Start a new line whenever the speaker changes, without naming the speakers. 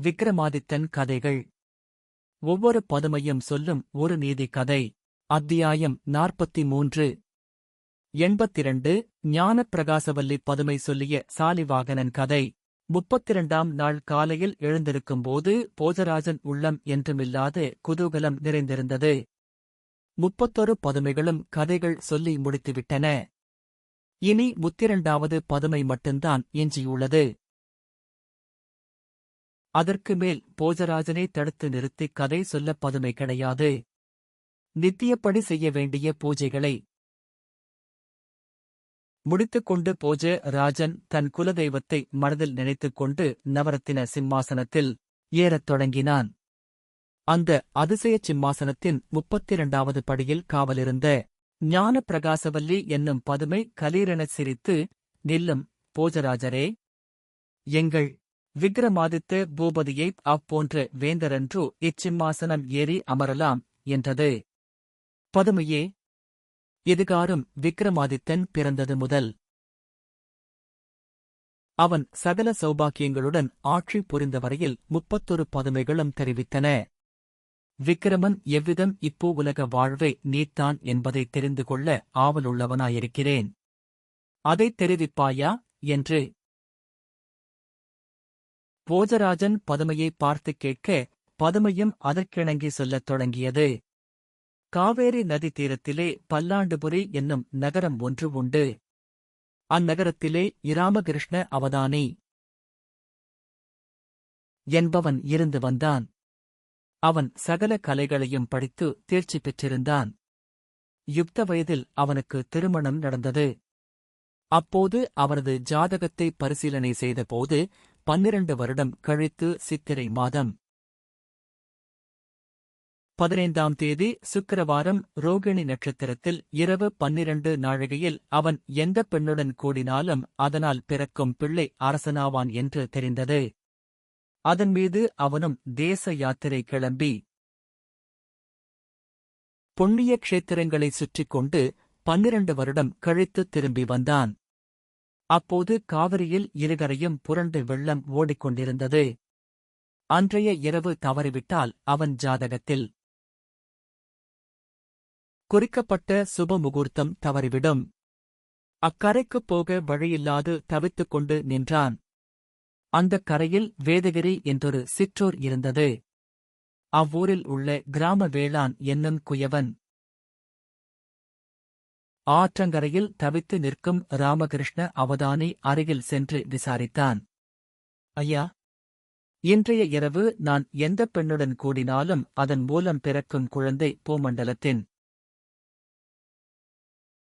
விக்ரமாதித்தன் கதைகள். ஒவ்வொரு பதுமையும் சொல்லும் ஒரு நீதி கதை. அத்தியாயம் 43. 82. ஞானப்பிரகாசவல்லி பதுமை சொல்லிய சாலிவாகனன் கதை. 32ஆம் நாள் காலையில் எழுந்திருக்கும்போது போஜராஜன் உள்ளம் என்றுமில்லாத குதூகலம் நிறைந்திருந்தது. 31 பதுமைகளும் கதைகள் சொல்லி முடித்துவிட்டன. இனி 32வது பதுமை மட்டும்தான் எஞ்சியுள்ளது. அதற்கு மேல் போஜராஜனை தடுத்து நிறுத்தி கதை சொல்ல பதுமை கிடையாது. நித்தியப்படி செய்ய வேண்டிய பூஜைகளை முடித்துக்கொண்டு போஜராஜன் தன் குலதெய்வத்தை மனதில் நினைத்துக் கொண்டு நவரத்தின சிம்மாசனத்தில் ஏறத் தொடங்கினான். அந்த அதிசய சிம்மாசனத்தின் 32வது படியில் காவலிருந்த ஞானப்பிரகாசவல்லி என்னும் பதுமை கலீரெனச் சிரித்து, "நில்லும், போஜராஜரே! எங்கள் விக்ரமாதித்த பூபதியை அப்போன்ற வேந்தரன்றோ இச்சிம்மாசனம் ஏறி அமரலாம்" என்றது. பதுமையே, எதுகாரும் விக்ரமாதித்தன் பிறந்தது முதல் அவன் சகல சௌபாக்கியங்களுடன் ஆட்சி புரிந்த வரையில் 31 பதுமைகளும் தெரிவித்தன. விக்கிரமன் எவ்விதம் இப்போ உலக வாழ்வை நீத்தான் என்பதை தெரிந்து கொள்ள ஆவலுள்ளவனாயிருக்கிறேன். அதைத் தெரிவிப்பாயா என்று போஜராஜன் பதுமையை பார்த்துக் கேட்க, பதுமையும் அதற்கிணங்கி சொல்லத் தொடங்கியது. காவேரி நதி தீரத்திலே பல்லாண்டுபுரி என்னும் நகரம் ஒன்று உண்டு. அந்நகரத்திலே இராமகிருஷ்ண அவதானி என்பவன் இருந்து வந்தான். அவன் சகல கலைகளையும் படித்து தேர்ச்சி பெற்றிருந்தான். யுக்த வயதில் அவனுக்கு திருமணம் நடந்தது. அப்போது அவனது ஜாதகத்தை பரிசீலனை செய்தபோது 12 வருடம் கழித்து சித்திரை மாதம் 15ஆம் தேதி சுக்கிரவாரம் ரோகிணி நட்சத்திரத்தில் இரவு 12 நாழிகையில் அவன் எந்தப் பெண்ணுடன் கூடினாலும் அதனால் பிறக்கும் பிள்ளை அரசனாவான் என்று தெரிந்தது. அதன் மீது அவனும் தேச யாத்திரை கிளம்பி புண்ணிய க்ஷேத்திரங்களை சுற்றிக் கொண்டு 12 வருடம் கழித்து திரும்பி வந்தான். அப்போது காவிரியில் இருகரையும் புரண்டு வெள்ளம் ஓடிக்கொண்டிருந்தது. அன்றைய இரவு தவறிவிட்டால் அவன் ஜாதகத்தில் குறிக்கப்பட்ட சுப முகூர்த்தம் தவறிவிடும். அக்கரைக்குப் போக வழியில்லாது தவித்துக் கொண்டு நின்றான். அந்தக் கரையில் வேதகிரி என்றொரு சிற்றூர் இருந்தது. அவ்வூரில் உள்ள கிராம வேளான் என்னும் குயவன் ஆற்றங்கரையில் தவித்து நிற்கும் ராமகிருஷ்ண அவதானி அருகில் சென்று விசாரித்தான். "ஐயா, இன்றைய இரவு நான் எந்தப் பெண்ணுடன் கூடினாலும் அதன் மூலம் பிறக்கும் குழந்தை பூமண்டலத்தின்